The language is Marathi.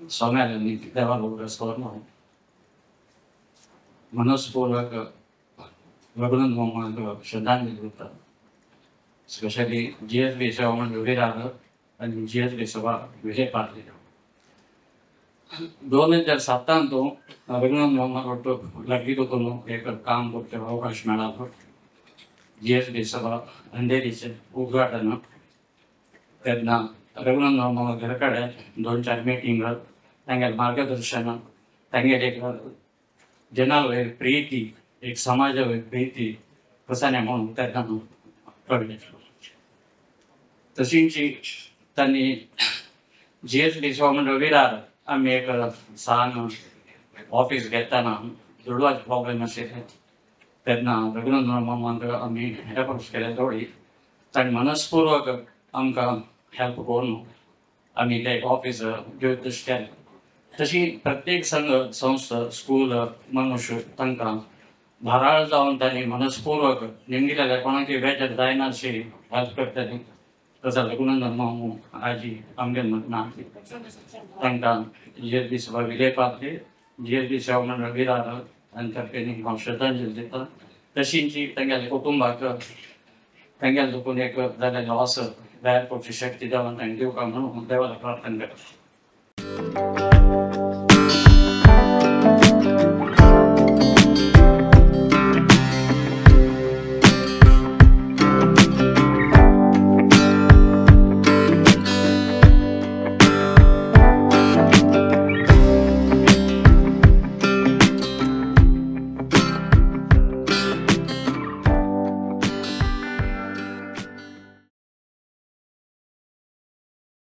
सौम्याला देवाला स्कोर मनस्पूर्वक रघुनंद श्रद्धांजली देतात. स्पेशली GSB सेवा मंडळ विरार आणि GSB सभा विजय पाटील 2007 तो रघुनंद मोहम्मद लगीतून एक काम करते अवकाश मिळाला. GSB सभा अंधेरीचे उद्घाटन त्यांना रघुनंद मोहम्मद घरकडे 2-4 मीटिंग तांगे मार्गदर्शन तांगे एक जनाला प्रीती एक समाज प्रीती कसाने म्हणून त्यांना कळले. तशींची त्यांनी GSB सेवा मंडळ विरार आम्ही एक सहान ऑफिस घेताना दुर्वाज प्रॉब्लेम असेल त्यांना रघुनंद मोहम्मद आम्ही अप्रोच केले. थोडी ताणी मनस्पूर्वक आमकां हेल्प करून आम्ही ते ऑफिस घेवून केलें. तशी प्रत्येक संघ संस्था स्कूल मनुष्य तांकां भराळ जावन तांणी मनस्पूर्वक निमगेल्या कोणाची वेचत जायना अशी हेल्प करतली. तसो रघुनंद मोहम्मद आजी आमगे ना तांकां GSB सभा विजय पाटील GSB सेवा मंडळ विरार आनी तर्फे हांव श्रद्धांजली दिता. तशींची तांगेल्या कुटुंबाक तांगेल्या दुखून एक जाल्लेलो लॉस तयार करची शक्ती देवान तांकां दिवका म्हणून देवाला प्रार्थना करता.